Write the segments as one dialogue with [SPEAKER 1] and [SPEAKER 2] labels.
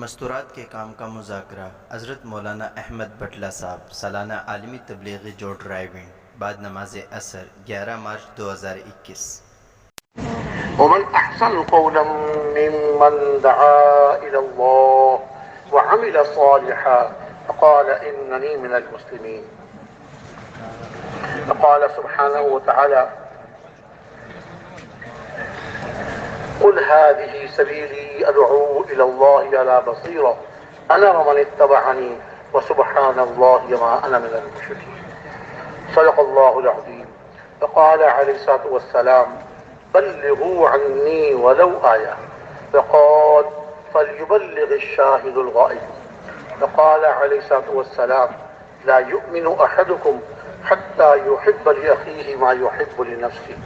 [SPEAKER 1] مستورات کے کام کا مذاکرہ حضرت مولانا احمد بٹلہ صاحب سالانہ عالمی تبلیغی جو ڈرائیونگ بعد نماز عصر 11 مارچ 2021۔
[SPEAKER 2] ومن أحسن قولا ممن دعا إلى الله وعمل صالحا فقال إنني من المسلمين. فقال سبحانه وتعالى: قل هذه سبيلي أدعو إلى الله على بصيرة أنا ومن اتبعني وسبحان الله وما أنا من المشركين. صدق الله العظيم. فقال عليه الصلاة والسلام: بلغوا عني ولو آية. فقال: فليبلغ الشاهد الغائب. فقال عليه الصلاة والسلام: لا يؤمن أحدكم حتى يحب لأخيه ما يحب لنفسه.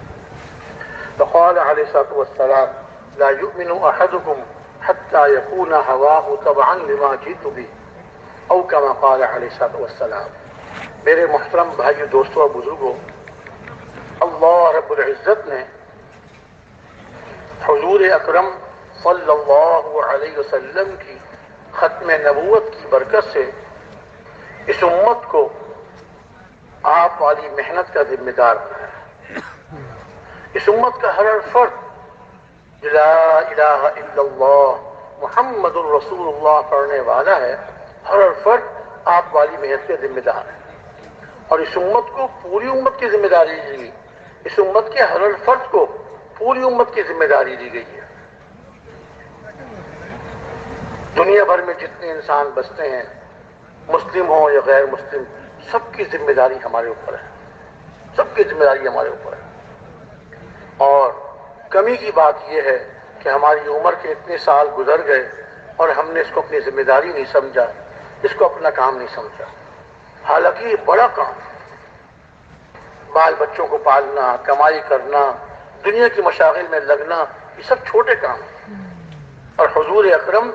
[SPEAKER 2] فقال عليه الصلاة والسلام: لا يؤمن أحدكم حتى يكون هواه تبعا لما جئت به، او كما قال عليه الصلاة والسلام. میرے محترم بھائیو، دوستو اور بزرگوں، اللہ رب العزت نے حضور اکرم صلی اللہ علیہ وسلم کی ختم نبوت کی برکت سے اس امت کو آپ والی محنت کا ذمہ دار بنایا۔ اس امت کا ہر فرد لا الہ الا اللہ محمد الرسول اللہ پڑھنے والا ہے، ہر فرد آپ والی محنت کا ذمہ دار ہے، اور اس امت کو پوری امت کی ذمہ داری دی گئی، اس امت کے ہر فرد کو پوری امت کی ذمہ داری دی گئی ہے۔ دنیا بھر میں جتنے انسان بستے ہیں، مسلم ہوں یا غیر مسلم، سب کی ذمہ داری ہمارے اوپر ہے، سب کی ذمہ داری ہمارے اوپر ہے۔ اور کمی کی بات یہ ہے کہ ہماری عمر کے اتنے سال گزر گئے اور ہم نے اس کو اپنی ذمہ داری نہیں سمجھا، اس کو اپنا کام نہیں سمجھا، حالانکہ یہ بڑا کام ہے۔ بال بچوں کو پالنا، کمائی کرنا، دنیا کی مشاغل میں لگنا، یہ سب چھوٹے کام ہیں، اور حضور اکرم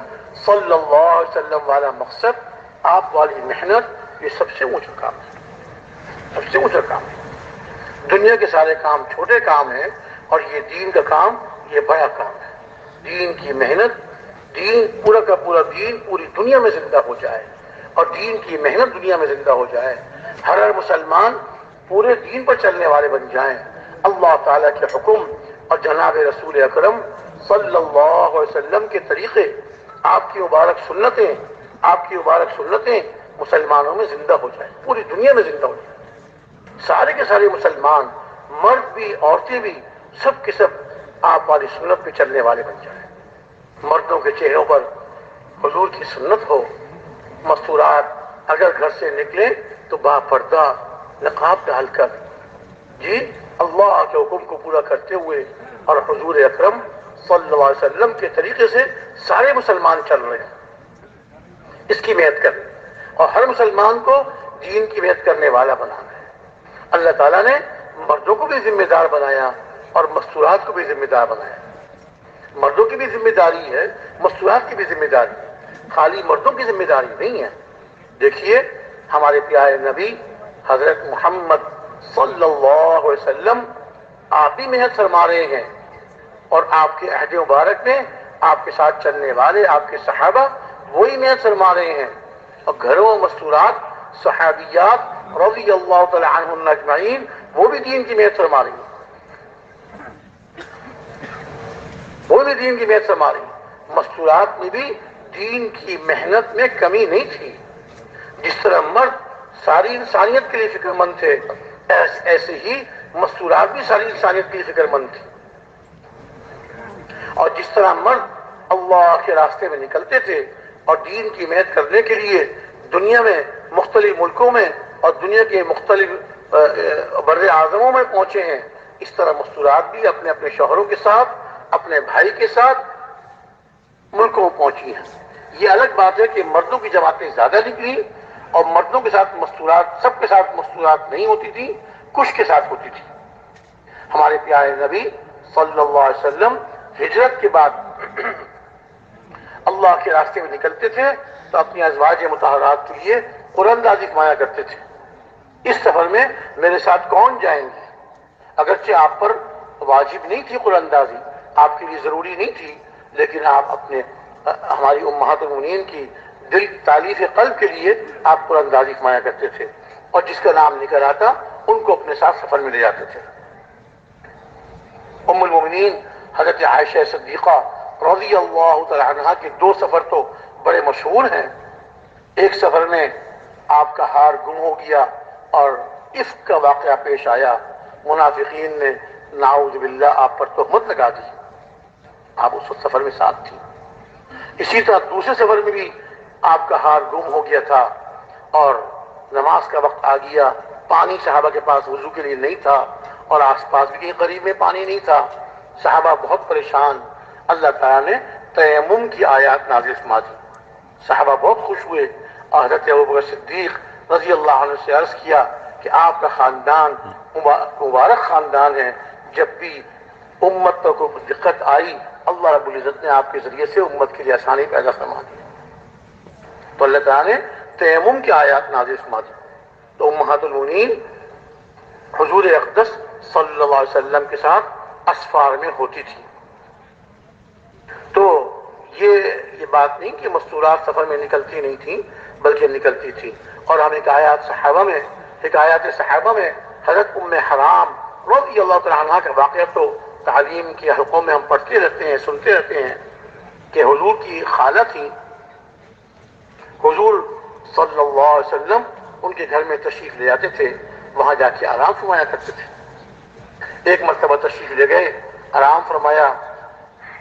[SPEAKER 2] صلی اللہ علیہ وسلم والا مقصد، آپ والی محنت، یہ سب سے اونچا کام ہے، سب سے اونچا کام ہے۔ دنیا کے سارے کام چھوٹے کام ہیں، اور یہ دین کا کام، یہ بڑا کام ہے۔ دین کی محنت، دین پورا کا پورا دین پوری دنیا میں زندہ ہو جائے، اور دین کی محنت دنیا میں زندہ ہو جائے، ہر مسلمان پورے دین پر چلنے والے بن جائیں، اللہ تعالیٰ کے حکم اور جناب رسول اکرم صلی اللہ علیہ وسلم کے طریقے، آپ کی مبارک سنتیں، آپ کی مبارک سنتیں مسلمانوں میں زندہ ہو جائیں، پوری دنیا میں زندہ ہو جائیں۔ سارے کے سارے مسلمان، مرد بھی عورتیں بھی، سب کے سب آپ والی سنت پہ چلنے والے بن جائیں۔ مردوں کے چہروں پر حضور کی سنت ہو، مستورات اگر گھر سے نکلیں تو با پردہ نقاب ڈال کر، جی اللہ کے حکم کو پورا کرتے ہوئے، اور حضور اکرم صلی اللہ علیہ وسلم کے طریقے سے سارے مسلمان چل رہے ہیں، اس کی محنت کریں، اور ہر مسلمان کو دین کی محنت کرنے والا بنانا ہے۔ اللہ تعالیٰ نے مردوں کو بھی ذمہ دار بنایا اور مستورات کو بھی ذمہ دار بنایا۔ مردوں کی بھی ذمہ داری ہے، مستورات کی بھی ذمہ داری ہے، خالی مردوں کی ذمہ داری نہیں ہے۔ دیکھیے ہمارے پیارے نبی حضرت محمد صلی اللہ علیہ وسلم، آپ بھی محنت فرما رہے ہیں، اور آپ کے عہد مبارک میں آپ کے ساتھ چلنے والے آپ کے صحابہ وہی محنت فرما رہے ہیں، اور گھروں مستورات صحابیات رضی اللہ تعالی عنہم اجمعین، وہ بھی دین کی محنت فرما رہی ہیں، وہ بھی دین کی محنت فرما رہی ہیں۔ مستورات میں بھی دین کی محنت میں کمی نہیں تھی۔ جس طرح مرد ساری انسانیت کے لیے فکر مند تھے، ایسے ہی مستورات بھی ساری انسانیت کے لیے فکر مند تھی، اور جس طرح مرد اللہ کے راستے میں نکلتے تھے اور دین کی محنت کرنے کے لیے دنیا میں مختلف ملکوں میں اور دنیا کے مختلف بر اعظموں میں پہنچے ہیں، اس طرح مستورات بھی اپنے اپنے شوہروں کے ساتھ، اپنے بھائی کے ساتھ ملکوں میں پہنچی ہیں۔ یہ الگ بات ہے کہ مردوں کی جماعتیں زیادہ نکلی، اور مردوں کے ساتھ مستورات، سب کے ساتھ مستورات نہیں ہوتی تھی، کچھ کے ساتھ ہوتی تھی۔ ہمارے پیارے نبی صلی اللہ علیہ وسلم ہجرت کے بعد اللہ کے راستے میں نکلتے تھے تو اپنی ازواج مطہرات کے لیے قرآن اندازی کمایا کرتے تھے، اس سفر میں میرے ساتھ کون جائیں گے؟ اگرچہ آپ پر واجب نہیں تھی قرآن اندازی، آپ کے لیے ضروری نہیں تھی، لیکن آپ اپنے ہماری امہات المؤمنین کی دل تعلیف قلب کے لیے آپ قرآن اندازی فرمایا کرتے تھے، اور جس کا نام نکل آتا ان کو اپنے ساتھ سفر میں لے جاتے تھے۔ ام المؤمنین حضرت عائشہ صدیقہ رضی اللہ تعالی عنہا کے دو سفر تو بڑے مشہور ہیں۔ ایک سفر میں آپ کا ہار گم ہو گیا اور افک کا واقعہ پیش آیا، منافقین نے نعوذ باللہ آپ پر تہمت لگا دی، آپ اس وقت سفر میں ساتھ تھی۔ اسی طرح دوسرے سفر میں بھی آپ کا ہار گم ہو گیا تھا اور نماز کا وقت آ گیا، پانی صحابہ کے پاس وضو کے لیے نہیں تھا اور آس پاس بھی کہیں قریب میں پانی نہیں تھا، صحابہ بہت پریشان۔ اللہ تعالیٰ نے تیمم کی آیات نازل فرما دی، صحابہ بہت خوش ہوئے اور حضرت ابوبکر صدیق رضی اللہ عنہ سے عرض کیا کہ آپ کا خاندان مبارک خاندان ہے، جب بھی امت کو دقت آئی اللہ رب العزت نے آپ کے ذریعے سے امت کے لیے آسانی پیدا فرما دی۔ تو اللہ تعالیٰ نے تیمم کی آیات نازل فرما دی۔ تو امہات المؤمنین حضور اقدس صلی اللہ علیہ وسلم کے ساتھ اسفار میں ہوتی تھی۔ تو یہ بات نہیں کہ مستورات سفر میں نکلتی نہیں تھیں، بلکہ نکلتی تھی۔ اور ہم حکایات صحابہ میں حضرت ام حرام رضی اللہ تعالیٰ عنہ کا واقعہ تو تعلیم کی حلقوں میں ہم پڑھتے رہتے ہیں، سنتے رہتے ہیں کہ حضور کی خالہ تھی، حضور صلی اللہ علیہ وسلم ان کے گھر میں تشریف لے جاتے تھے، وہاں جا کے آرام فرمایا کرتے تھے۔ ایک مرتبہ تشریف لے گئے، آرام فرمایا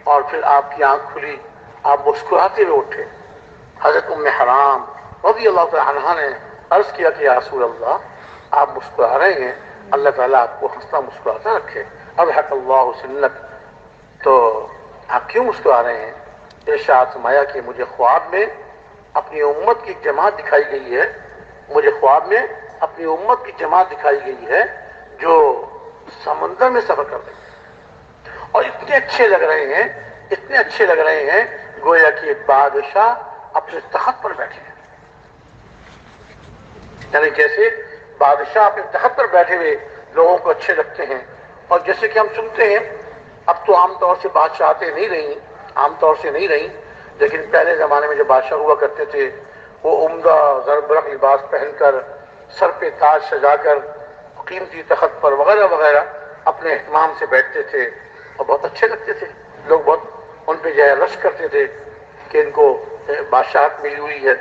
[SPEAKER 2] اور پھر آپ کی آنکھ کھلی، آپ مسکراتے ہوئے اٹھے۔ حضرت ام حرام رضی اللہ تعالیٰ عنہا نے عرض کیا کہ یا رسول اللہ، آپ مسکرا رہے ہیں، اللہ تعالیٰ آپ کو ہنستا مسکراتا رکھے، اضحک اللہ سنک، تو آپ کیوں مسکرا رہے ہیں؟ ارشاد فرمایا کہ مجھے خواب میں اپنی امت کی جماعت دکھائی گئی ہے، مجھے خواب میں اپنی امت کی جماعت دکھائی گئی ہے جو سمندر میں سفر کر رہی ہے اور اتنے اچھے لگ رہے ہیں، اتنے اچھے لگ رہے ہیں گویا کہ بادشاہ اپنے تخت پر بیٹھے ہیں، یعنی جیسے بادشاہ اپنے تخت پر بیٹھے ہوئے لوگوں کو اچھے لگتے ہیں۔ اور جیسے کہ ہم سنتے ہیں، اب تو عام طور سے بادشاہتیں نہیں رہیں، لیکن پہلے زمانے میں جو بادشاہ ہوا کرتے تھے وہ عمدہ زربرق لباس پہن کر، سر پہ تاج سجا کر، قیمتی تخت پر وغیرہ وغیرہ اپنے اہتمام سے بیٹھتے تھے اور بہت اچھے لگتے تھے، لوگ بہت ان پہ جو ہے رش کرتے تھے کہ ان کو بادشاہت ملی ہوئی ہے۔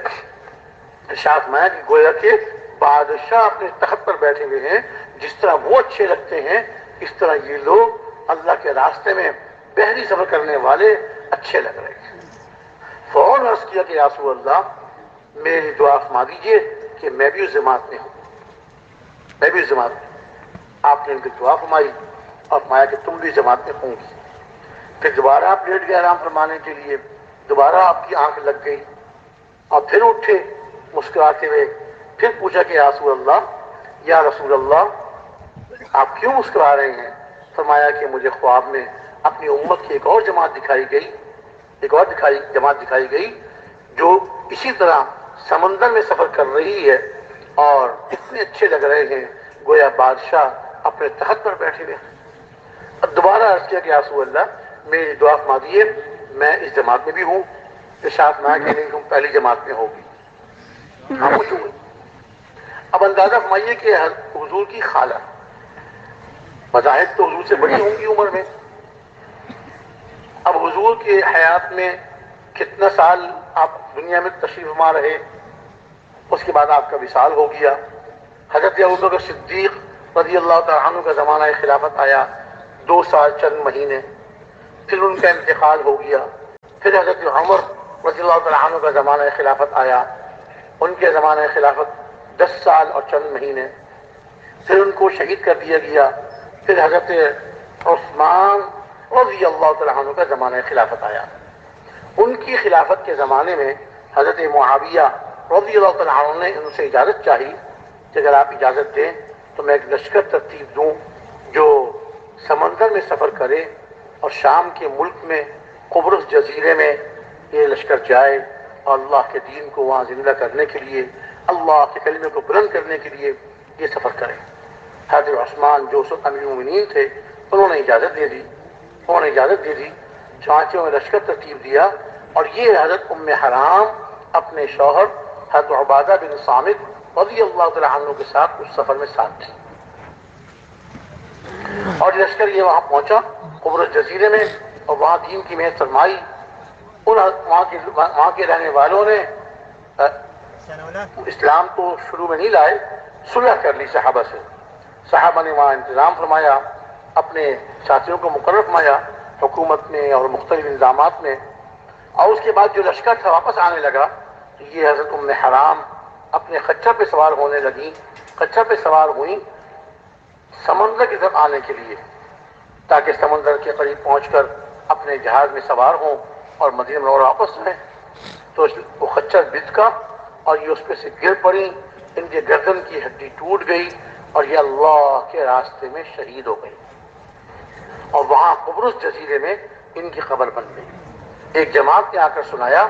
[SPEAKER 2] ارشاد فرمایا کہ گویا کہ بادشاہ اپنے تخت پر بیٹھے ہوئے ہیں، جس طرح وہ اچھے لگتے ہیں اس طرح یہ لوگ اللہ کے راستے میں بحری سفر کرنے والے اچھے لگ رہے ہیں۔ فوراً عرض کیا کہ یا رسول اللہ، میری دعا فرما دیجیے کہ میں بھی اس جماعت میں ہوں، میں بھی اس جماعت میں ہوں۔ آپ نے ان کی دعا فرمائی اور فرمایا کہ تم بھی جماعت میں ہوں گی۔ پھر دوبارہ آپ لیٹ گئے آرام فرمانے کے لیے، دوبارہ آپ کی آنکھ لگ گئی اور پھر اٹھے مسکراتے ہوئے، پھر پوچھا کہ یا رسول اللہ آپ کیوں مسکرا رہے ہیں؟ فرمایا کہ مجھے خواب میں اپنی امت کی ایک اور جماعت دکھائی گئی جو اسی طرح سمندر میں سفر کر رہی ہے اور اتنے اچھے لگ رہے ہیں گویا بادشاہ اپنے تخت پر بیٹھے ہوئے ہیں۔ اب دوبارہ عرض کیا کہ یا رسول اللہ میری دعا فرما دیجیے، میں اس جماعت میں بھی ہوں۔ ارشاد فرمایا کہ نہیں، تم پہلی جماعت میں ہوگی۔ خاموش ہوئے۔ اب اندازہ فرمائیے کہ حضور کی خالہ بظاہر تو حضور سے بڑی ہوں گی عمر میں، اب حضور کی حیات میں کتنا سال آپ دنیا میں تشریف فرما رہے، اس کے بعد آپ کا وصال ہو گیا۔ حضرت ابوبکر صدیق رضی اللہ تعالیٰ عنہ کا زمانہ خلافت آیا، 2 سال چند مہینے، پھر ان کا انتقال ہو گیا۔ پھر حضرت عمر رضی اللہ تعالیٰ عنہ کا زمانہ خلافت آیا، ان کے زمانہ خلافت 10 سال اور چند مہینے، پھر ان کو شہید کر دیا گیا۔ پھر حضرت عثمان رضی اللہ تعالیٰ عنہ کا زمانہ خلافت آیا، ان کی خلافت کے زمانے میں حضرت معاویہ رضی اللہ تعالیٰ عنہ نے ان سے اجازت چاہی کہ اگر آپ اجازت دیں تو میں ایک لشکر ترتیب دوں جو سمندر میں سفر کرے اور شام کے ملک میں قبرص جزیرے میں یہ لشکر جائے اور اللہ کے دین کو وہاں زندہ کرنے کے لیے، اللہ کے کلمے کو بلند کرنے کے لیے یہ سفر کرے۔ حضرت عثمان جو اس وقت امیر المؤمنین تھے انہوں نے اجازت دے دی، چانچوں میں لشکر ترتیب دیا اور یہ حضرت ام حرام اپنے شوہر حضرت عبادہ بن صامت رضی اللہ تعالیٰ عنہ کے ساتھ اس سفر میں ساتھ تھی. اور لشکر یہ وہاں پہنچا قبرص جزیرے میں اور وہاں دین کی محنت فرمائی. وہاں کے رہنے والوں نے اسلام تو شروع میں نہیں لائے، صلح کر لی صحابہ سے. صحابہ نے وہاں انتظام فرمایا، اپنے ساتھیوں کو مقرر فرمایا حکومت میں اور مختلف انتظامات میں. اور اس کے بعد جو لشکر تھا واپس آنے لگا تو یہ حضرت ام حرام اپنے خچر پہ سوار ہونے لگیں. خچر پہ سوار ہوئیں سمندر کی طرف آنے کے لیے، تاکہ سمندر کے قریب پہنچ کر اپنے جہاز میں سوار ہوں اور مدینہ منورہ واپس جائیں. تو وہ خچر بچ کا اور یہ اس پہ سے گر پڑی، ان کے گردن کی ہڈی ٹوٹ گئی اور یہ اللہ کے راستے میں شہید ہو گئی. اور وہاں قبرص جزیرے میں ان کی خبر بن گئی. ایک جماعت نے آ کر سنایا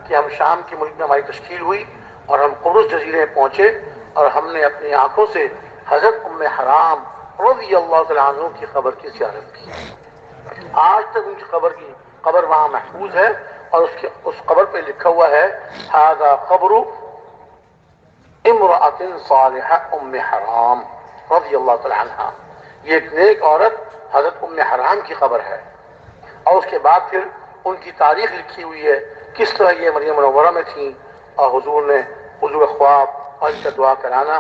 [SPEAKER 2] کہ ہم شام کے ملک میں ہماری تشکیل ہوئی اور ہم قبرص جزیرے میں پہنچے اور ہم نے اپنی آنکھوں سے حضرت ام حرام رضی اللہ تعالیٰ عنہ کی قبر کی زیارت کی. آج تک ان کی قبر وہاں محفوظ ہے اور اس قبر پہ لکھا ہوا ہے ھذا قبر امرأۃ صالحہ ام حرام رضی اللہ تعالیٰ عنہ. یہ ایک نیک عورت حضرت ام حرام کی قبر ہے. اور اس کے بعد پھر ان کی تاریخ لکھی ہوئی ہے، کس طرح یہ مدینہ منورہ میں تھیں اور حضور خواب اور ان کا دعا کرانا.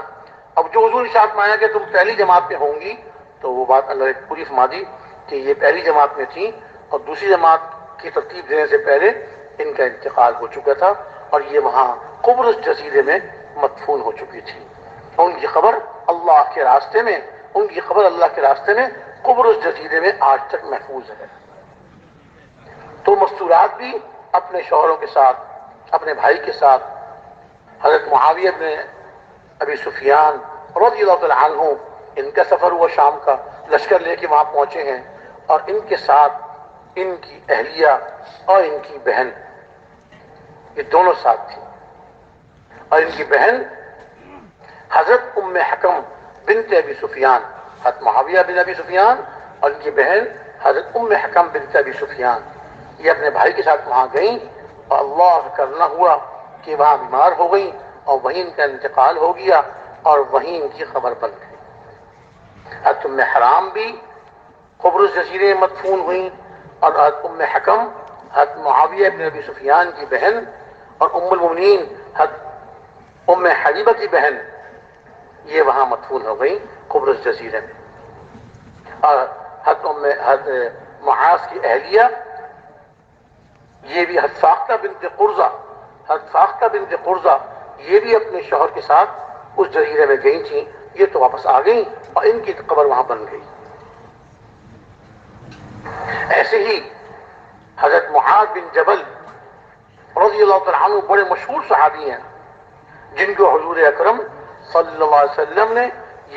[SPEAKER 2] اب جو حضور ارشاد میں آیا کہ تم پہلی جماعت میں ہوں گی، تو وہ بات اللہ نے پوری فرما دی کہ یہ پہلی جماعت میں تھیں اور دوسری جماعت کی ترتیب دینے سے پہلے ان کا انتقال ہو چکا تھا اور یہ وہاں قبرص جزیرے میں مدفون ہو چکی تھی. ان کی قبر اللہ کے راستے میں قبرص جزیرے میں آج تک محفوظ ہے. تو مستورات بھی اپنے شوہروں کے ساتھ، اپنے بھائی کے ساتھ، حضرت معاویہ بن ابی سفیان رضی اللہ تعالیٰ عنہ، ان کا سفر ہوا شام کا، لشکر لے کے وہاں پہنچے ہیں اور ان کے ساتھ ان کی اہلیہ اور ان کی بہن، یہ دونوں ساتھ تھی. اور ان کی بہن حضرت ام حکم بنت ابی سفیان، حضرت معاویہ بن ابی سفیان اور ان کی بہن حضرت ام حکم بنت ابی سفیان، یہ اپنے بھائی کے ساتھ وہاں گئیں اور اللہ کرنا ہوا کہ وہاں بیمار ہو گئیں اور وہیں ان کا انتقال ہو گیا اور وہیں ان کی خبر بن گئی. حضرت ام حرام بھی قبرص جزیرے میں مدفون ہوئیں اور حضرت ام حکم حضرت معاویہ بن ابی سفیان کی بہن اور ام المؤمنین حضرت ام حبیبہ کی بہن یہ وہاں مدفون ہو گئیں قبرص جزیرے میں. اور حضرت معاذ کی اہلیہ یہ بھی حضرت فاختہ بنت قرظہ یہ بھی اپنے شوہر کے ساتھ اس جزیرے میں گئی تھیں. یہ تو واپس آ گئیں اور ان کی قبر وہاں بن گئی. ایسے ہی حضرت معاذ بن جبل رضی اللہ تعالیٰ عنہ بڑے مشہور صحابی ہیں جن کو حضور اکرم صلی اللہ علیہ وسلم نے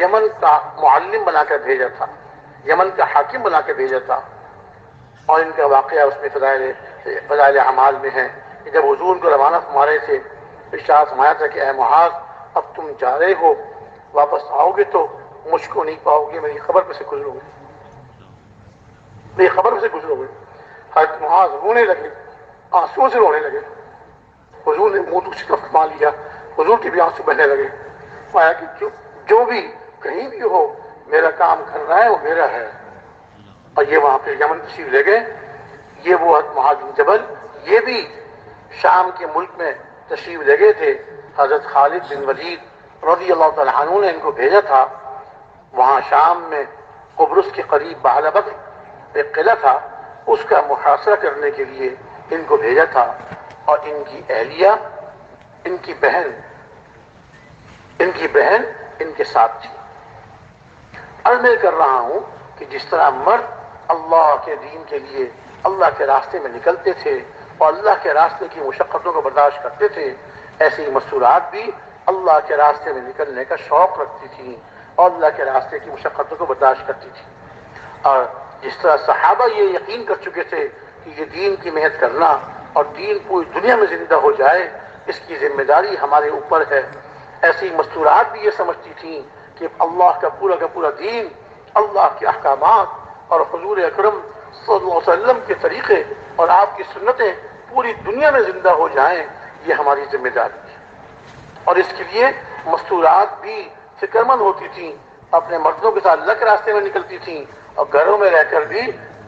[SPEAKER 2] یمن کا معلم بنا کر بھیجا تھا، یمن کا حاکم بنا کے بھیجا تھا. اور ان کا واقعہ اس میں فضائل اعمال میں ہے کہ جب حضور کو روانہ فرما رہے تھے ارشاد فرمایا تھا کہ اے معاذ اب تم جا رہے ہو، واپس آؤ گے تو مجھ کو نہیں پاؤ گے، میری خبر پہ سے گزرو گے، میری خبر پہ سے گزرو گے. حضرت معاذ رونے لگے، آنسو سے رونے لگے. حضور نے منہ دوسری طرف فرما لیا، حضور کے بھی آنسو بہنے لگے. فرمایا کہ جو بھی کہیں بھی ہو میرا کام کر رہا ہے وہ میرا ہے. اور یہ وہاں پہ یمن تشریف لے گئے. یہ وہ حضرت معاذ بن جبل یہ بھی شام کے ملک میں تشریف لے گئے تھے. حضرت خالد بن ولید رضی اللہ تعالیٰ عنہ نے ان کو بھیجا تھا وہاں شام میں قبرص کے قریب بحل بدر ایک قلعہ تھا، اس کا محاصرہ کرنے کے لیے ان کو بھیجا تھا. اور ان کی اہلیہ ان کی بہن ان کے ساتھ تھی. عرض میں کر رہا ہوں کہ جس طرح مرد اللہ کے دین کے لیے اللہ کے راستے میں نکلتے تھے اور اللہ کے راستے کی مشقتوں کو برداشت کرتے تھے، ایسے ہی مستورات بھی اللہ کے راستے میں نکلنے کا شوق رکھتی تھیں اور اللہ کے راستے کی مشقتوں کو برداشت کرتی تھی. اور جس طرح صحابہ یہ یقین کر چکے تھے کہ یہ دین کی محنت کرنا اور دین پوری دنیا میں زندہ ہو جائے اس کی ذمہ داری ہمارے اوپر ہے، ایسی مستورات بھی یہ سمجھتی تھیں کہ اللہ کا پورا دین، اللہ کے احکامات اور حضور اکرم صلی اللہ علیہ وسلم کے طریقے اور آپ کی سنتیں پوری دنیا میں زندہ ہو جائیں، یہ ہماری ذمہ داری ہے۔ اور اس کے لیے مستورات بھی فکر مند ہوتی تھیں، اپنے مردوں کے ساتھ اللہ کے راستے میں نکلتی تھیں اور گھروں میں رہ کر بھی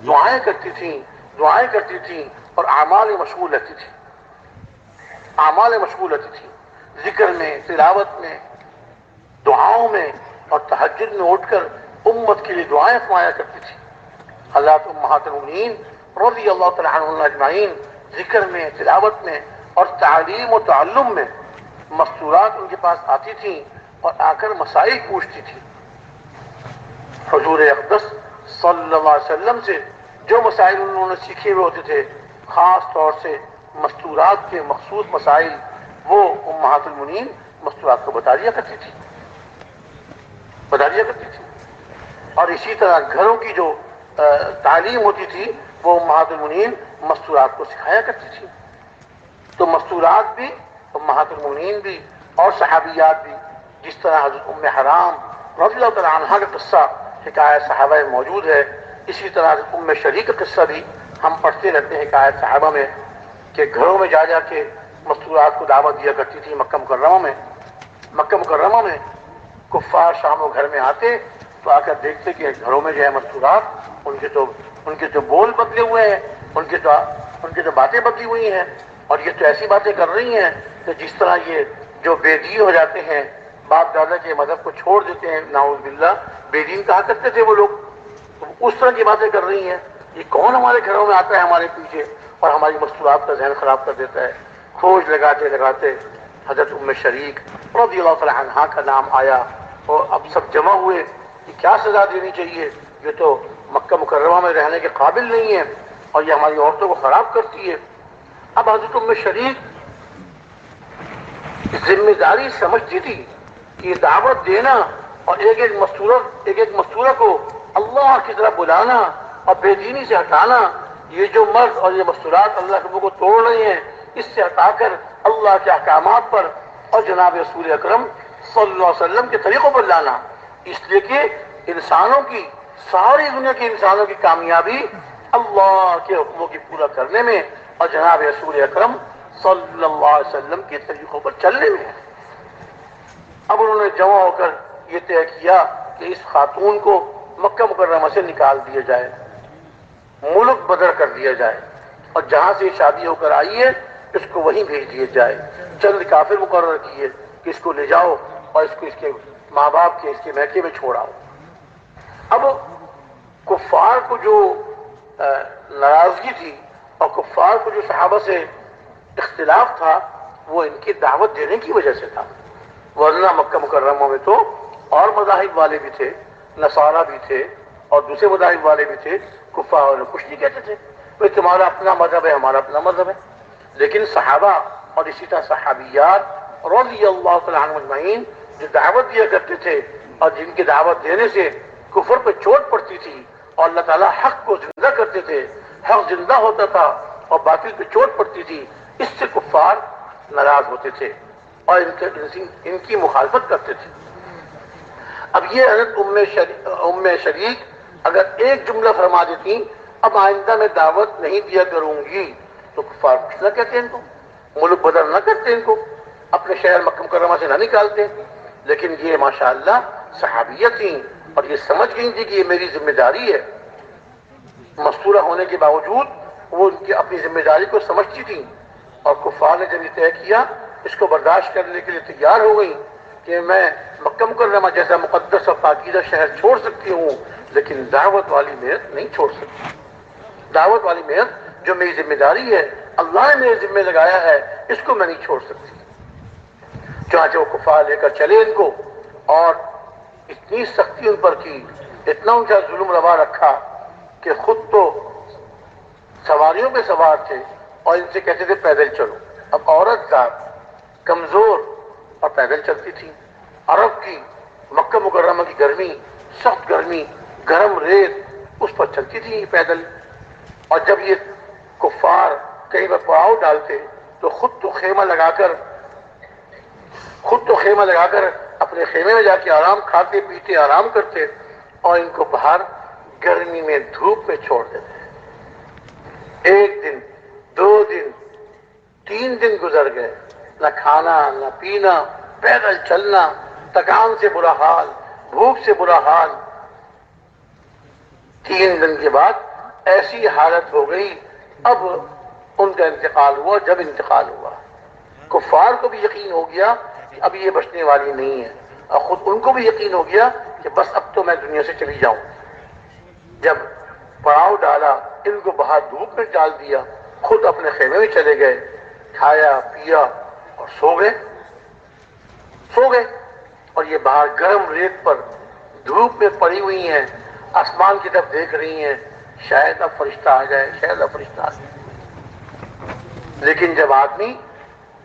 [SPEAKER 2] دعائیں کرتی تھیں اور اعمال میں مشغول رہتی تھیں، ذکر میں، تلاوت میں، دعاؤں میں، اور تہجد میں اٹھ کر امت کے لیے دعائیں فرمایا کرتی تھی۔ حضرات امہات المؤمنین رضی اللہ تعالی عنہن اجمعین ذکر میں، تلاوت میں اور تعلیم و تعلم میں مستورات ان کے پاس آتی تھیں اور آ کر مسائل پوچھتی تھیں۔ حضور اقدس صلی اللہ علیہ وسلم سے جو مسائل انہوں نے سیکھے ہوئے ہوتے تھے، خاص طور سے مستورات کے مخصوص مسائل، وہ امہات المؤمنین مستورات کو بتا دیا کرتی تھی۔ اور اسی طرح گھروں کی جو تعلیم ہوتی تھی وہ امہات المؤمنین مستورات کو سکھایا کرتی تھی۔ تو مستورات بھی، امہات المؤمنین بھی اور صحابیات بھی، جس طرح حضرت ام حرام رضی اللہ تعالیٰ عنہا کا قصہ حکایت صحابہ میں موجود ہے، اسی طرح حضرت ام شریک کا قصہ بھی ہم پڑھتے رہتے ہیں حکایت صحابہ میں، کہ گھروں میں جا کے مستورات کو دعوت دیا کرتی تھی۔ مکہ مکرمہ میں کفار شام و گھر میں آتے تو آ کر دیکھتے کہ گھروں میں جو ہے مستورات، ان کے جو بول بدلے ہوئے ہیں، ان کے جو باتیں بدلی ہوئی ہیں، اور یہ تو ایسی باتیں کر رہی ہیں کہ جس طرح یہ جو بے دین ہو جاتے ہیں، باپ دادا کے مذہب کو چھوڑ دیتے ہیں، نعوذ باللہ بے دین کہا کرتے تھے وہ لوگ، اس طرح کی باتیں کر رہی ہیں۔ یہ کون ہمارے گھروں میں آتا ہے ہمارے پیچھے اور ہماری مستورات کا ذہن خراب کر دیتا ہے؟ کھوج لگاتے حضرت ام شریک رضی اللہ تعالی عنہا کا نام آیا، اور اب سب جمع ہوئے کہ کیا سزا دینی چاہیے، یہ تو مکہ مکرمہ میں رہنے کے قابل نہیں ہے اور یہ ہماری عورتوں کو خراب کرتی ہے۔ اب حضرت ام شریک ذمہ داری سمجھتی تھی کہ دعوت دینا اور ایک ایک مستورہ کو اللہ کی طرف بلانا اور بے دینی سے ہٹانا، یہ جو مرد اور یہ مستورات اللہ کے منہ کو توڑ رہے ہیں، اس سے ہٹا کر اللہ کے احکامات پر اور جناب رسول اکرم صلی اللہ علیہ وسلم کے طریقوں پر لانا، اس لیے کہ انسانوں کی، ساری دنیا کے انسانوں کی کامیابی اللہ کے حکموں کی پورا کرنے میں اور جناب رسول اکرم صلی اللہ علیہ وسلم کے طریقوں پر چلنے میں ہے۔ اب انہوں نے جمع ہو کر یہ طے کیا کہ اس خاتون کو مکہ مکرمہ سے نکال دیا جائے، ملک بدر کر دیا جائے، اور جہاں سے شادی ہو کر آئی ہے اس کو وہیں بھیج دیا جائے۔ چند کافر مقرر کیے کہ اس کو لے جاؤ اور اس کو اس کے ماں باپ کے، اس کے میکے میں چھوڑاؤ۔ اب کفار کو جو ناراضگی تھی اور کفار کو جو صحابہ سے اختلاف تھا، وہ ان کی دعوت دینے کی وجہ سے تھا، ورنہ مکہ مکرمہ میں تو اور مذاہب والے بھی تھے، نصارہ بھی تھے اور دوسرے مذاہب والے بھی تھے، کفار والے کچھ نہیں کہتے تھے، بھئی تمہارا اپنا مذہب ہے، ہمارا اپنا مذہب ہے۔ لیکن صحابہ اور اسی طرح صحابیات رضی اللہ تعالیٰ عنہم اجمعین جو دعوت دیا کرتے تھے اور جن کی دعوت دینے سے کفر پہ چوٹ پڑتی تھی اور اللہ تعالیٰ حق کو زندہ کرتے تھے، حق زندہ ہوتا تھا اور باطل پہ چوٹ پڑتی تھی، اس سے کفار ناراض ہوتے تھے اور ان کی مخالفت کرتے تھے۔ اب یہ حضرت ام شریک اگر ایک جملہ فرما دیتی، اب آئندہ میں دعوت نہیں دیا کروں گی، تو کفار کچھ نہ کہتے ان کو، ملک بدر نہ کرتے ان کو، اپنے شہر مکہ مکرمہ سے نہ نکالتے۔ لیکن یہ ماشاءاللہ صحابیہ تھیں اور یہ سمجھ گئی تھی کہ یہ میری ذمہ داری ہے، مستورہ ہونے کے باوجود وہ ان کی اپنی ذمہ داری کو سمجھتی تھیں، اور کفار نے جب یہ طے کیا اس کو برداشت کرنے کے لیے تیار ہو گئی کہ میں مکہ مکرمہ جیسا مقدس اور پاکیزہ شہر چھوڑ سکتی ہوں، لیکن دعوت والی محنت نہیں چھوڑ سکتی۔ دعوت والی محنت جو میری ذمہ داری ہے، اللہ نے میرے ذمہ لگایا ہے، اس کو میں نہیں چھوڑ سکتی۔ چنانچہ وہ کفار لے کر چلے ان کو، اور اتنی سختی ان پر کی، اتنا ان کا ظلم روا رکھا کہ خود تو سواریوں پہ سوار تھے اور ان سے کہتے تھے پیدل چلو۔ اب عورت ذات کمزور اور پیدل چلتی تھی، عرب کی مکہ مکرمہ کی گرمی، سخت گرمی، گرم ریت، اس پر چلتی تھی پیدل، اور جب یہ کفار کہیں پر پڑاؤ ڈالتے تو خود تو خیمہ لگا کر اپنے خیمے میں جا کے آرام کھاتے پیتے آرام کرتے، اور ان کو باہر گرمی میں دھوپ میں چھوڑ دیتے۔ ایک دن، 2 دن، 3 دن گزر گئے، نہ کھانا نہ پینا، پیدل چلنا، تکان سے برا حال، بھوک سے برا حال۔ 3 دن کے بعد ایسی حالت ہو گئی، اب ان کا انتقال ہوا۔ جب انتقال ہوا کفار کو بھی یقین ہو گیا کہ اب یہ بچنے والی نہیں ہے، اور خود ان کو بھی یقین ہو گیا کہ بس اب تو میں دنیا سے چلی جاؤں۔ جب پڑاؤ ڈالا، ان کو باہر دھوپ میں ڈال دیا، خود اپنے خیمے میں چلے گئے، کھایا پیا اور سو گئے۔ اور یہ باہر گرم ریت پر دھوپ میں پڑی ہوئی ہیں، آسمان کی طرف دیکھ رہی ہیں، شاید اب فرشتہ آ جائے، شاید اب فرشتہ آ جائے۔ لیکن جب آدمی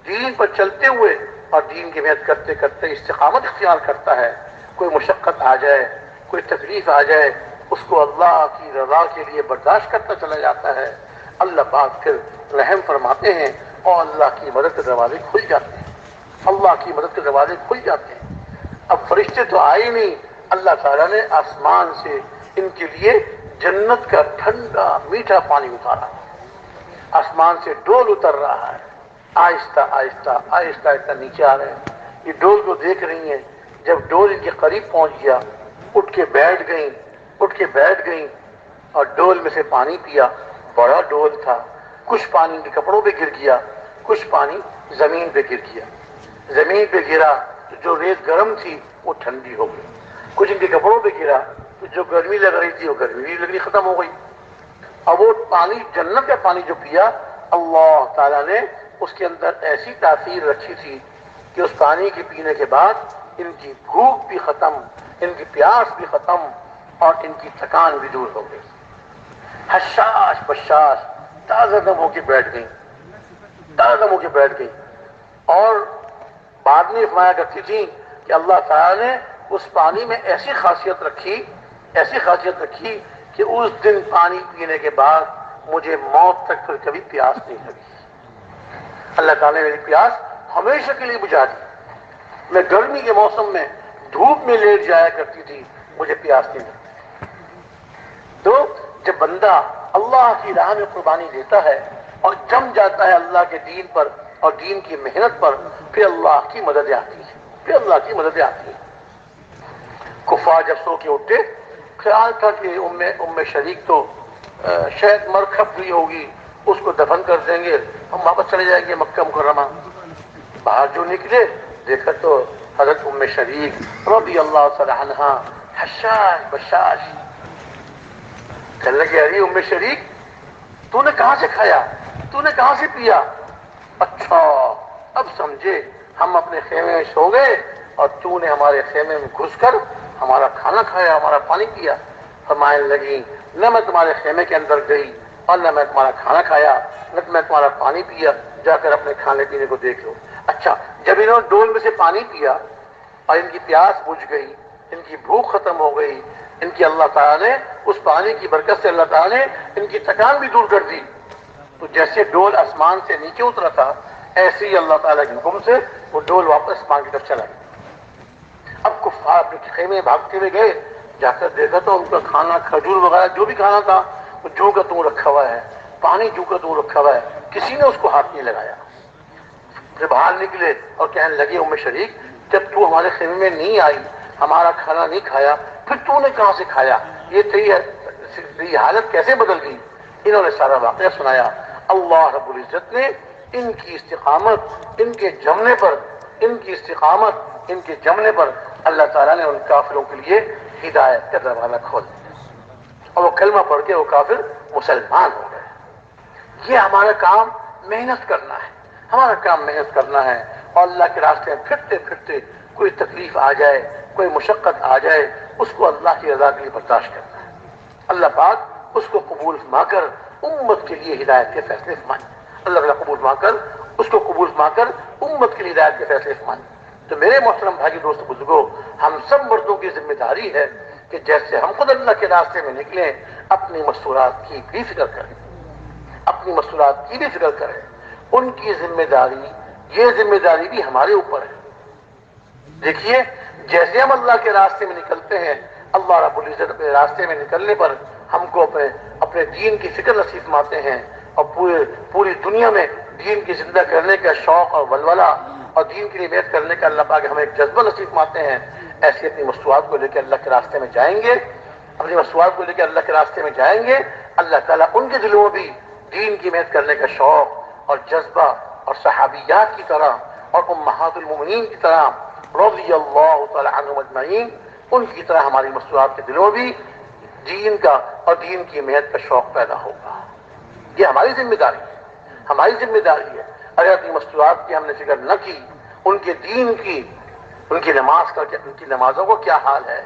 [SPEAKER 2] دین پر چلتے ہوئے اور دین کی محنت کرتے کرتے استقامت اختیار کرتا ہے، کوئی مشقت آ جائے، کوئی تکلیف آ جائے، اس کو اللہ کی رضا کے لیے برداشت کرتا چلا جاتا ہے، اللہ پاک پھر رحم فرماتے ہیں اور اللہ کی مدد کے دروازے کھل جاتے ہیں۔ اللہ کی مدد کے دروازے کھل جاتے ہیں۔ اب فرشتے تو آئے نہیں، اللہ تعالیٰ نے آسمان سے ان کے لیے جنت کا ٹھنڈا میٹھا پانی اتارا۔ آسمان سے ڈول اتر رہا ہے، آہستہ آہستہ آہستہ آہستہ نیچے آ رہے ہیں۔ یہ ڈول کو دیکھ رہی ہیں۔ جب ڈول ان کے قریب پہنچ گیا، اٹھ کے بیٹھ گئیں اور ڈول میں سے پانی پیا۔ بڑا ڈول تھا، کچھ پانی ان کے کپڑوں پہ گر گیا، کچھ پانی زمین پہ گر گیا۔ زمین پہ گرا تو جو ریت گرم تھی وہ ٹھنڈی ہو گئی، کچھ ان کے کپڑوں پہ گرا تو جو گرمی لگ رہی تھی وہ گرمی بھی لگنی ختم ہو گئی۔ اب وہ پانی، جنت کا پانی جو پیا، اللہ تعالیٰ نے اس کے اندر ایسی تاثیر رکھی تھی کہ اس پانی کے پینے کے بعد ان کی بھوک بھی ختم، ان کی پیاس بھی ختم اور ان کی تھکان بھی دور ہو گئی۔ حشاش بشاش تازہ دم ہو کے بیٹھ گئی، اور بعد میں فرمایا کرتی تھی کہ اللہ تعالیٰ نے اس پانی میں ایسی خاصیت رکھی کہ اس دن پانی پینے کے بعد مجھے موت تک پھر کبھی پیاس نہیں لگی۔ اللہ تعالیٰ نے میری پیاس ہمیشہ کے لیے بجھا دی۔ میں گرمی کے موسم میں دھوپ میں لیٹ جایا کرتی تھی، مجھے پیاس نہیں لگتی۔ تو جب بندہ اللہ کی راہ میں قربانی دیتا ہے اور جم جاتا ہے اللہ کے دین پر اور دین کی محنت پر، پھر اللہ کی مدد آتی ہے۔ کفار جب سو کے اٹھے، خیال تھا کہ ام شریک تو شاید مر کھپ ہوئی ہوگی، اس کو دفن کر دیں گے، ہم واپس چلے جائیں گے مکہ مکرمہ۔ باہر جو نکلے دیکھا تو حضرت ام شریک رضی اللہ تعالی عنہا حشاش بشاش کہنے لگے، ارے ام شریک، تو نے کہاں سے کھایا، تو نے کہاں سے پیا؟ اچھا اب سمجھے، ہم اپنے خیمے میں سو گئے اور تو نے ہمارے خیمے میں گھس کر ہمارا کھانا کھایا، ہمارا پانی پیا۔ فرمانے لگی، نہ میں تمہارے خیمے کے اندر گئی اور نہ میں تمہارا کھانا کھایا، نہ میں تمہارا پانی پیا، جا کر اپنے کھانے پینے کو دیکھ لو۔ اچھا، جب انہوں نے ڈول میں سے پانی پیا اور ان کی پیاس بجھ گئی، ان کی بھوک ختم ہو گئی، ان کی اللہ تعالیٰ نے اس پانی کی برکت سے اللہ تعالیٰ نے ان کی تھکان بھی دور کر دی۔ تو جیسے ڈول آسمان سے نیچے اترا تھا، ایسے ہی اللہ تعالیٰ کے حکم سے وہ ڈول واپس آسمان کی طرف چلا گیا۔ اب کفار اپنے خیمے میں بھاگتے ہوئے گئے، جا کر دیکھا تو ان کا کھانا، کھجور وغیرہ جو بھی کھانا تھا وہ جو کا توں رکھا ہوا ہے، پانی جو کا توں رکھا ہوا ہے، کسی نے اس کو ہاتھ نہیں لگایا۔ پھر باہر نکلے اور کہنے لگے، ام شریک، جب تو ہمارے خیمے میں نہیں آئی، ہمارا کھانا نہیں کھایا، پھر تو نے کہاں سے کھایا؟ یہ تیری حالت کیسے بدل گئی؟ انہوں نے سارا واقعہ سنایا۔ اللہ رب العزت نے ان کی استقامت، ان کے جمنے پر اللہ تعالیٰ نے ان کافروں کے لیے ہدایت کا دروازہ کھول دیا اور وہ کلمہ پڑھ کے وہ کافر مسلمان ہو گئے۔ یہ ہمارا کام محنت کرنا ہے اور اللہ کے راستے میں پھرتے پھرتے کوئی تکلیف آ جائے، کوئی مشقت آ جائے، اس کو اللہ کی رضا کے لیے برداشت کرنا ہے۔ اللہ پاک اس کو قبول فرما کر امت کے لیے ہدایت کے فیصلے فرمائیں۔ اللہ تعالیٰ قبول فرما کر امت کے لیے ہدایت کے فیصلے فرمائیں۔ تو میرے محترم بھائی دوست بزرگوں، ہم سب مردوں کی ذمہ داری ہے کہ جیسے ہم خود اللہ کے راستے میں نکلیں، اپنی مستورات کی بھی فکر کریں، ان کی ذمہ داری، یہ ذمہ داری بھی ہمارے اوپر ہے۔ دیکھیے، جیسے ہم اللہ کے راستے میں نکلتے ہیں، اللہ رب العزت اپنے راستے میں نکلنے پر ہم کو اپنے دین کی فکر نصیب فرماتے ہیں، اور پوری دنیا میں دین کی زندہ کرنے کا شوق اور ولولہ اور دین کے لیے محنت کرنے کا اللہ پاک ہمیں ایک جذبہ نصیب فرماتے ہیں. ایسی اپنی مصنوعات کو لے کے اللہ کے راستے میں جائیں گے, اپنی مصنوعات کو لے کے اللہ کے راستے میں جائیں گے, اللہ تعالیٰ ان کے دلوں میں بھی دین کی محنت کرنے کا شوق اور جذبہ اور صحابیات کی طرح اور امہات المومنین کی طرح رضی اللہ تعالی عنہم اجمعین, ان کی طرح ہماری مصنوعات کے دلوں بھی دین کا اور دین کی محنت کا شوق پیدا ہوگا. یہ ہماری ذمہ داری ہے, ہماری ذمہ داری ہے. اگر اپنی مصنوعات کی ہم نے فکر نہ کی, ان کے دین کی, ان کی نماز کا, ان کی نمازوں کو کیا حال ہے,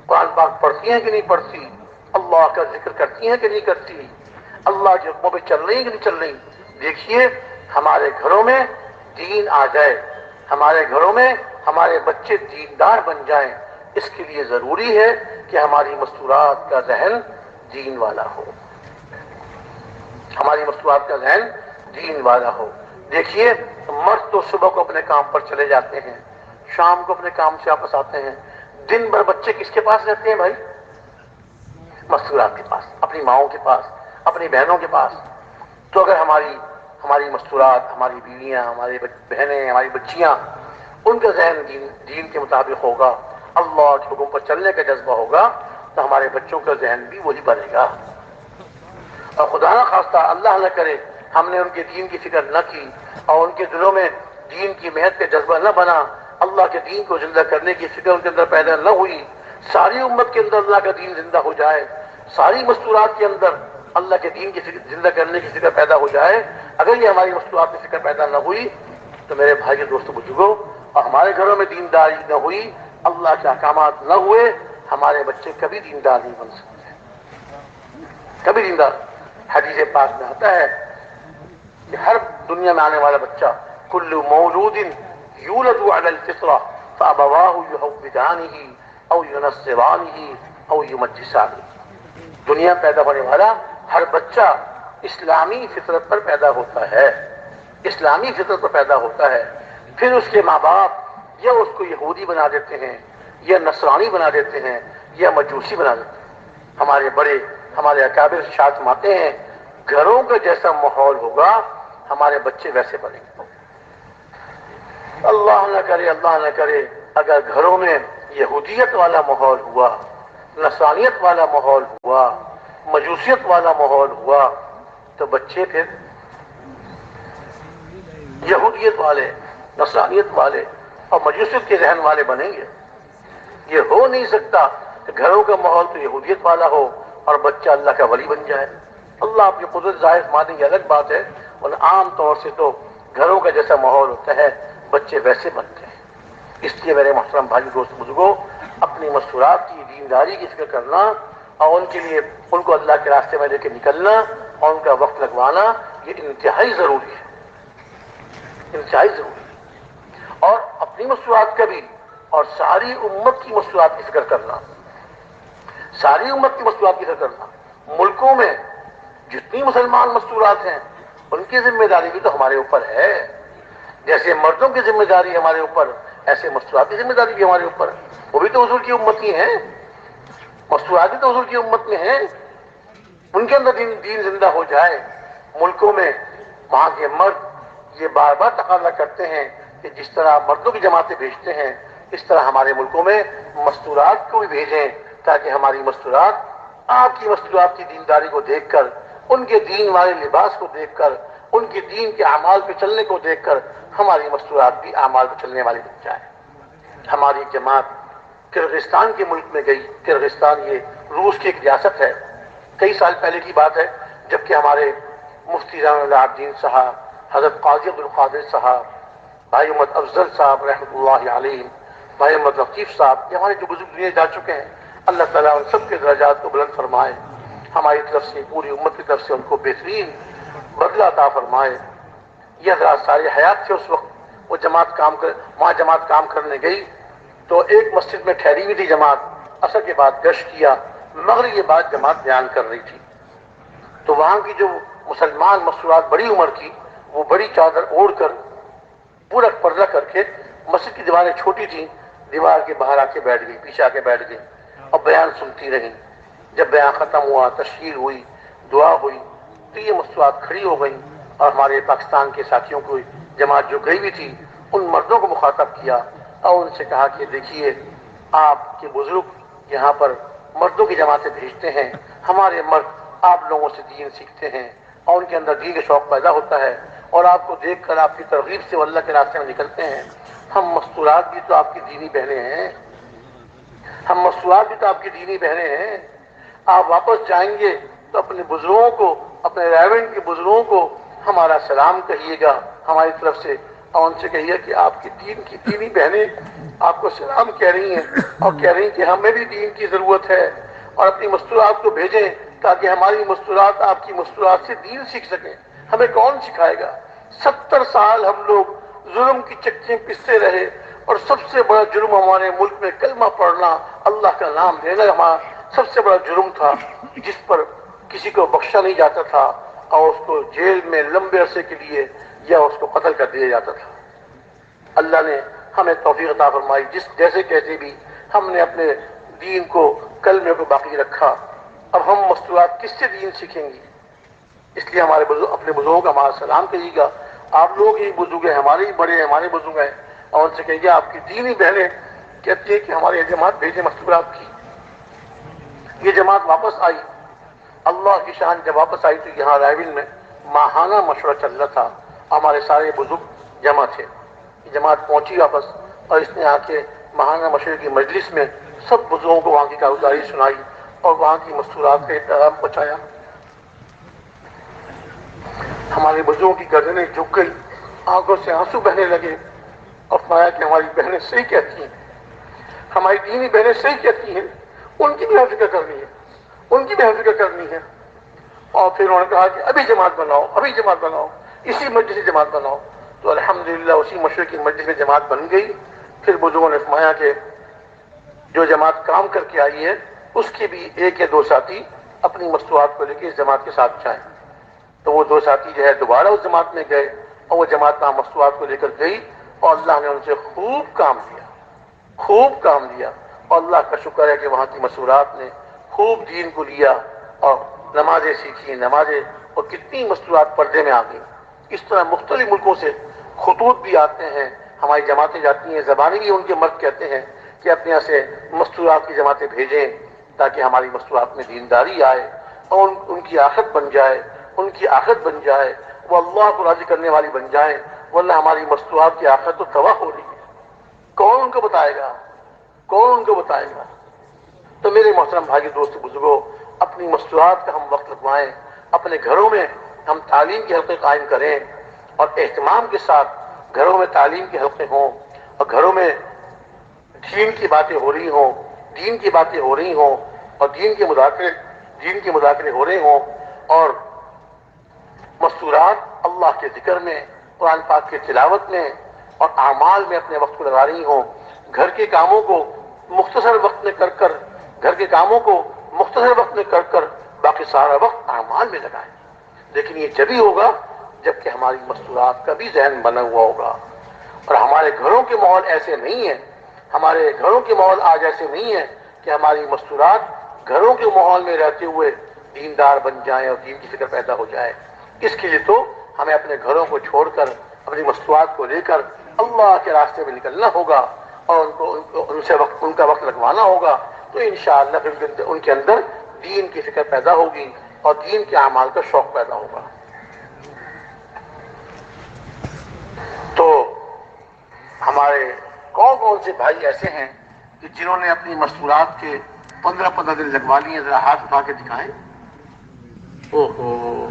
[SPEAKER 2] قرآن پاک پڑھتی ہیں کہ نہیں پڑھتی, اللہ کا ذکر کرتی ہیں کہ نہیں کرتی, اللہ کے حکموں پہ چل رہی ہیں کہ نہیں چل رہی. دیکھیے ہمارے گھروں میں دین آ جائے, ہمارے گھروں میں ہمارے بچے دیندار بن جائیں. اس کے لیے ضروری ہے کہ ہماری مستورات کا ذہن دین والا ہو, ہماری مستورات کا ذہن دین والا ہو. دیکھیے مرد تو صبح کو اپنے کام پر چلے جاتے ہیں, شام کو اپنے کام سے واپس آتے ہیں, دن بھر بچے کس کے پاس رہتے ہیں بھائی؟ مستورات کے پاس, اپنی ماؤں کے پاس, اپنی بہنوں کے پاس. تو اگر ہماری مستورات, ہماری بیویاں, ہماری بہنیں, ہماری بچیاں, ان کا ذہن دین کے مطابق ہوگا, اللہ کے حکم پر چلنے کا جذبہ ہوگا, تو ہمارے بچوں کا ذہن بھی وہی بنے گا. اور خدا نہ خواستہ, اللہ نہ کرے, ہم نے ان کے دین کی فکر نہ کی اور ان کے دلوں میں دین کی محنت کا جذبہ نہ بنا, اللہ کے دین کو زندہ کرنے کی فکر ان کے اندر پیدا نہ ہوئی, ساری امت کے اندر اللہ کا دین زندہ ہو جائے, ساری مستورات کے اندر اللہ کے دین کی زندہ کرنے کی فکر پیدا ہو جائے. اگر یہ ہماری مستورات کی فکر پیدا نہ ہوئی تو میرے بھائی دوستو بزرگوں, اور ہمارے گھروں میں دینداری نہ ہوئی, اللہ کے احکامات نہ ہوئے, ہمارے بچے کبھی دیندار نہیں بن سکتے, کبھی دیندار. حدیث پاک میں آتا ہے کہ ہر دنیا میں آنے والا بچہ کل مولود یولد علی الفطرہ فابواہ یحودانہ او ینصرانہ او یمجسانہ. دنیا پیدا ہونے والا ہر بچہ اسلامی فطرت پر پیدا ہوتا ہے, اسلامی فطرت پر پیدا ہوتا ہے. پھر اس کے ماں باپ یا اس کو یہودی بنا دیتے ہیں, یا نصرانی بنا دیتے ہیں, یا مجوسی بنا دیتے ہیں. ہمارے اکابر ارشاد فرماتے ہیں, گھروں کا جیسا ماحول ہوگا ہمارے بچے ویسے بنیں گے. اللہ نہ کرے اگر گھروں میں یہودیت والا ماحول ہوا, نصرانیت والا ماحول ہوا, مجوسیت والا ماحول ہوا, تو بچے پھر یہودیت والے, نصرانیت والے اور مجوسیت کے ذہن والے بنیں گے. یہ ہو نہیں سکتا کہ گھروں کا ماحول تو یہودیت والا ہو اور بچہ اللہ کا ولی بن جائے. اللہ اپنی قدرت ظاہر فرمانے کی الگ بات ہے, اور عام طور سے تو گھروں کا جیسا ماحول ہوتا ہے بچے ویسے بنتے ہیں. اس لیے میرے محترم بھائی دوست بزرگوں, اپنی مستورات کی دینداری کی فکر کرنا اور ان کے لیے ان کو اللہ کے راستے میں لے کے نکلنا اور ان کا وقت لگوانا, یہ انتہائی ضروری ہے, انتہائی ضروری ہے. اور اپنی مستورات کا بھی اور ساری امت کی مستورات کی فکر کرنا, ساری امت کی مستورات کی فکر کرنا. ملکوں میں جتنی مسلمان مستورات ہیں ان کی ذمہ داری بھی تو ہمارے اوپر ہے. جیسے مردوں کی ذمہ داری ہمارے اوپر, ایسے مستورات کی ذمہ داری بھی ہمارے اوپر. وہ بھی تو حضور کی امت ہی ہیں, مستورات بھی تو حضور کی امت میں ہیں. ان کے اندر دین زندہ ہو جائے. ملکوں میں وہاں کے مرد یہ بار بار تقاضا کرتے ہیں کہ جس طرح مردوں کی جماعتیں بھیجتے ہیں اس طرح ہمارے ملکوں میں مستورات کو بھی بھیجیں, تاکہ ہماری مستورات آپ کی مستورات کی دینداری کو دیکھ کر, ان کے دین والے لباس کو دیکھ کر, ان کے دین کے اعمال پہ چلنے کو دیکھ کر ہماری مستورات بھی اعمال پہ چلنے والی بن جائے. ہماری جماعت کرغزستان کے ملک میں گئی. کرغزستان یہ روس کی ایک ریاست ہے. کئی سال پہلے کی بات ہے, جبکہ ہمارے مفتی جان العابدین صاحب, حضرت قاضی عبدالقادر صاحب, بھائی محمد افضل صاحب رحمۃ اللہ علیہ, بھائی محمد لطیف صاحب, یہ ہمارے جو بزرگ دنیا جا چکے ہیں, اللہ تعالیٰ ان سب کے درجات کو بلند فرمائے. ہماری طرف سے, پوری امت کی طرف سے ان کو بہترین بدلہ عطا فرمائے. یہ حضرات سارے حیات سے اس وقت وہ وہاں جماعت کام کرنے گئی تو ایک مسجد میں ٹھہری ہوئی تھی جماعت. عصر کے بعد گشت کیا, مغرب کے بعد جماعت بیان کر رہی تھی. تو وہاں کی جو مسلمان مستورات بڑی عمر کی, وہ بڑی چادر اوڑھ کر پورا پردہ کر کے, مسجد کی دیواریں چھوٹی تھیں, دیوار کے باہر آ کے بیٹھ گئی, پیچھے آ کے بیٹھ گئی اور بیان سنتی رہی. جب بیان ختم ہوا, تشہیر ہوئی, دعا ہوئی, تو یہ مستورات کھڑی ہو گئیں اور ہمارے پاکستان کے ساتھیوں کو جماعت جو گئی ہوئی تھی ان مردوں کو مخاطب کیا اور ان سے کہا کہ دیکھیے آپ کے بزرگ یہاں پر مردوں کی جماعتیں بھیجتے ہیں، ہمارے مرد آپ لوگوں سے دین سیکھتے ہیں اور ان کے اندر دین کا شوق پیدا ہوتا ہے اور آپ کو دیکھ کر آپ کی ترغیب سے وہ اللہ کے راستے میں نکلتے ہیں۔ ہم مستورات بھی تو آپ کی دینی بہنیں ہیں، ہم مستورات بھی تو آپ کی دینی بہنیں ہیں، آپ واپس جائیں گے تو اپنے بزرگوں کو، اپنے رائیونڈ کے بزرگوں کو ہمارا سلام کہیے گا ہماری طرف سے، اور ان سے کہیے کہ آپ کی دین کی دینی بہنیں آپ کو سلام کہہ رہی ہیں اور کہہ رہی ہیں کہ ہمیں بھی دین کی ضرورت ہے، اور اپنی مستورات کو بھیجیں تاکہ ہماری مستورات آپ کی مستورات سے دین سیکھ سکیں۔ ہمیں کون سکھائے گا؟ 70 سال ہم لوگ ظلم کی چکیاں پستے رہے اور سب سے بڑا جرم ہمارے ملک میں کلمہ پڑھنا، اللہ کا نام لینا ہمارا سب سے بڑا جرم تھا، جس پر کسی کو بخشا نہیں جاتا تھا اور اس کو جیل میں لمبے عرصے کے لیے یا اس کو قتل کر دیا جاتا تھا۔ اللہ نے ہمیں توفیق عطا فرمائی، جیسے کیسے بھی ہم نے اپنے دین کو، کلمے کو باقی رکھا۔ اب ہم مستورات کس سے دین سیکھیں گی؟ اس لیے ہمارے اپنے بزرگوں کا ہمارا سلام کہیے گا، آپ لوگ ہی بزرگ ہیں، ہمارے ہی بڑے ہیں، ہمارے بزرگ ہیں، اور ان سے کہیے آپ کی دینی بہنیں کہتی ہے کہ ہماری جماعت بھیجیں مستورات کی۔ یہ جماعت واپس آئی، اللہ کی شان جب واپس آئی تو یہاں رائیونڈ میں ماہانہ مشورہ چل رہا تھا، ہمارے سارے بزرگ جمع تھے۔ یہ جماعت پہنچی واپس اور اس نے آ کے ماہانہ مشورے کی مجلس میں سب بزرگوں کو وہاں کی کارگزاری سنائی اور وہاں کی مستورات کا احترام پہنچایا۔ ہمارے بزرگوں کی گردنیں جھک گئی، آنکھوں سے آنسو بہنے لگے اور فرمایا کہ ہماری بہنیں صحیح کہتی ہیں، ہماری دینی بہنیں صحیح کہتی ہیں، ان کی بھی ہم فکر کرنی ہے، ان کی بھی ہم فکر کرنی ہے۔ اور پھر انہوں نے کہا کہ ابھی جماعت بناؤ، ابھی جماعت بناؤ، اسی مجلس سے جماعت بناؤ۔ تو الحمدللہ اسی مشورے کی مجلس میں جماعت بن گئی۔ پھر بزرگوں نے فرمایا کہ جو جماعت کام کر کے آئی ہے اس کے بھی 1 یا 2 ساتھی اپنی مستورات کو لے کے اس جماعت کے ساتھ جائیں۔ تو وہ 2 ساتھی جو ہے دوبارہ اس جماعت میں گئے اور وہ جماعت وہاں مستورات کو لے کر گئی اور اللہ نے ان سے خوب کام لیا، خوب کام لیا، اور اللہ کا شکر ہے کہ وہاں کی مستورات نے خوب دین کو لیا اور نمازیں سیکھی، نمازیں، اور کتنی مستورات پردے میں آ گئی۔ اس طرح مختلف ملکوں سے خطوط بھی آتے ہیں، ہماری جماعتیں جاتی ہیں، زبانی بھی ان کے مرد کہتے ہیں کہ اپنے یہاں سے مستورات کی جماعتیں بھیجیں تاکہ ہماری مستورات میں دینداری آئے اور ان کی آخرت بن جائے، ان کی آخرت بن جائے، وہ اللہ کو راضی کرنے والی بن جائیں، ورنہ ہماری مستورات کی آخرت تو تباہ ہو رہی ہے۔ کون ان کو بتائے گا؟ کون ان کو بتائے گا؟ تو میرے محترم بھائی، دوست، بزرگوں، اپنی مستورات کا ہم وقت لگوائیں، اپنے گھروں میں ہم تعلیم کے حلقے قائم کریں اور اہتمام کے ساتھ گھروں میں تعلیم کے حلقے ہوں اور گھروں میں دین کی باتیں ہو رہی ہوں، دین کی باتیں ہو رہی ہوں اور دین کے مذاکرے ہو رہے ہوں، اور مستورات اللہ کے ذکر میں، قرآن پاک کی تلاوت میں اور اعمال میں اپنے وقت کو لگا رہی ہوں۔ گھر کے کاموں کو مختصر وقت میں کر کر باقی سارا وقت اعمال میں لگائیں۔ لیکن یہ جبھی ہوگا جب کہ ہماری مستورات کا بھی ذہن بنا ہوا ہوگا، اور ہمارے گھروں کے ماحول ایسے نہیں ہیں، ہمارے گھروں کے ماحول آج ایسے نہیں ہیں کہ ہماری مستورات گھروں کے ماحول میں رہتے ہوئے دیندار بن جائیں اور دین کی فکر پیدا ہو جائے۔ اس کے لیے تو ہمیں اپنے گھروں کو چھوڑ کر اپنی مستورات کو لے کر اللہ کے راستے میں نکلنا ہوگا اور ان کا وقت لگوانا ہوگا، تو انشاءاللہ پھر ان کے اندر دین کی فکر پیدا ہوگی اور دین کے اعمال کا شوق پیدا ہوگا۔ تو ہمارے کون سے بھائی ایسے ہیں کہ جنہوں نے اپنی مستورات کے 15 دن لگوا لیے؟ ذرا ہاتھ اٹھا کے دکھائیں۔ اوہو،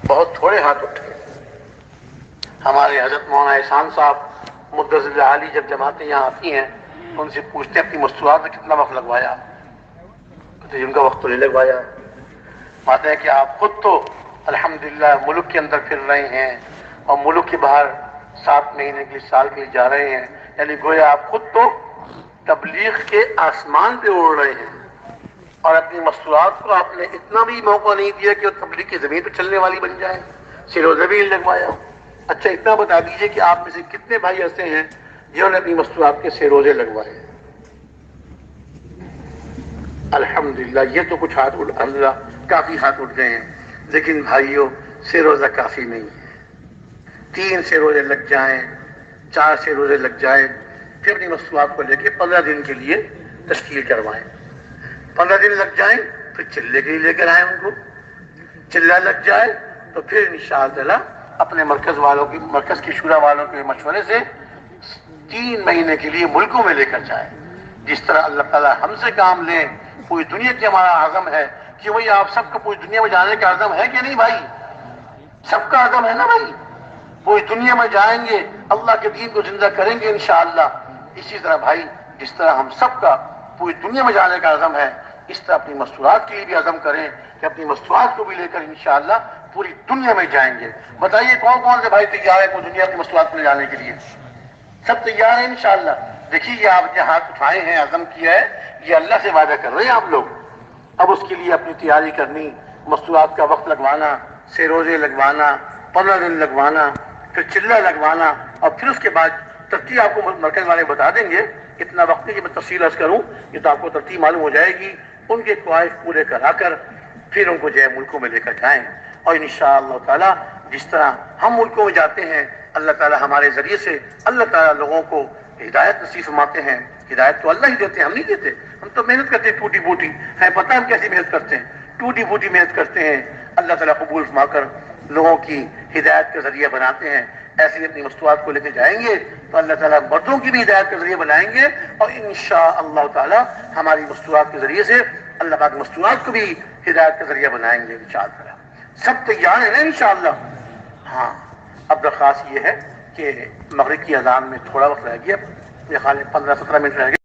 [SPEAKER 2] بہت تھوڑے ہاتھ اٹھے۔ ہمارے حضرت مولانا احسان صاحب مدثر العالی جب جماعتیں یہاں آتی ہیں ان سے پوچھتے ہیں اپنی مستورات میں کتنا وقت لگوایا؟ تو ان کا وقت تو نہیں لگوایا۔ بات ہے کہ آپ خود تو الحمدللہ ملک کے اندر پھر رہے ہیں اور ملک کے باہر 7 مہینے کے سال کے لیے جا رہے ہیں، یعنی گویا آپ خود تو تبلیغ کے آسمان پہ اڑ رہے ہیں، اور اپنی مستورات کو آپ نے اتنا بھی موقع نہیں دیا کہ وہ تبلیغ کی زمین پہ چلنے والی بن جائیں، سروزہ بھی نہیں لگوایا۔ اچھا اتنا بتا دیجئے کہ آپ میں سے کتنے بھائی ایسے ہیں جنہوں نے اپنی مستورات کے سروزے لگوائے؟ الحمدللہ، یہ تو کچھ ہاتھ الحمدللہ کافی ہاتھ اٹھ گئے ہیں۔ لیکن بھائیوں سے روزہ کافی نہیں ہے. 3 سے روزے لگ جائیں، 4 سے روزے لگ جائیں، پھر اپنی مصنوعات کو لے کے 15 دن کے لیے تشکیل کروائیں. 15 دن لگ جائیں پھر چلے کے لیے لے کر آئیں ان کو. چلہ لگ جائے تو پھر انشاءاللہ اپنے مرکز کی شورا والوں کے مشورے سے 3 مہینے کے لیے ملکوں میں لے کر جائیں. جس طرح اللہ تعالیٰ ہم سے کام لیں، پوری دنیا کی ہمارا عزم ہے کہ وہی آپ سب کو پوری دنیا میں جانے کا عزم ہے کہ نہیں بھائی؟ سب کا عزم ہے نا بھائی؟ پوری دنیا میں جائیں گے، اللہ کے دین کو زندہ کریں گے انشاءاللہ. اسی طرح بھائی جس طرح ہم سب کا پوری دنیا میں جانے کا عزم ہے، اس طرح اپنی مستورات کے لیے بھی عزم کریں کہ اپنی مستورات کو بھی لے کر انشاءاللہ پوری دنیا میں جائیں گے. بتائیے کون کون سے بھائی تیار ہے پوری دنیا کی مستورات کو لے جانے کے لیے؟ سب تیار ہیں انشاءاللہ. دیکھیے یہ آپ نے ہاتھ اٹھائے ہیں، عزم کیا ہے، یہ اللہ سے وعدہ کر رہے ہیں آپ لوگ. اب اس کے لیے اپنی تیاری کرنی، مستورات کا وقت لگوانا، 6 روزے لگوانا، 15 دن لگوانا، پھر چلہ لگوانا، اور پھر اس کے بعد ترتیب آپ کو مرکز والے بتا دیں گے. اتنا وقت نہیں کہ میں تفصیل عرض کروں، یہ تو آپ کو ترتیب معلوم ہو جائے گی. ان کے خواہش پورے کرا کر پھر ان کو جو ہے ملکوں میں لے کر جائیں. اور انشاءاللہ تعالیٰ جس طرح ہم ملکوں میں جاتے ہیں، اللہ تعالیٰ ہمارے ذریعے سے اللہ تعالیٰ لوگوں کو ہدایت نصیب فرماتے ہیں. ہدایت تو اللہ ہی دیتے ہیں، ہم نہیں دیتے. ہم تو محنت کرتے ہیں ٹوٹی پوٹی، ہے پتہ ہم کیسی محنت کرتے ہیں؟ ٹوٹی پوٹی محنت کرتے ہیں. اللہ تعالیٰ قبول فرما کر لوگوں کی ہدایت کا ذریعہ بناتے ہیں. ایسے ہی اپنی مستورات کو لے کے جائیں گے تو اللہ تعالیٰ مردوں کی بھی ہدایت کا ذریعہ بنائیں گے، اور انشاءاللہ تعالیٰ ہماری مستورات کے ذریعے سے اللہ پاک مستورات کو بھی ہدایت کا ذریعہ بنائیں گے انشاءاللہ. سب تیار ہیں نا انشاءاللہ؟ ہاں. اب درخواست یہ ہے کہ مغرب کی اذان میں تھوڑا وقت رہ گیا، میرے خیال میں 15-17 منٹ رہ گئے.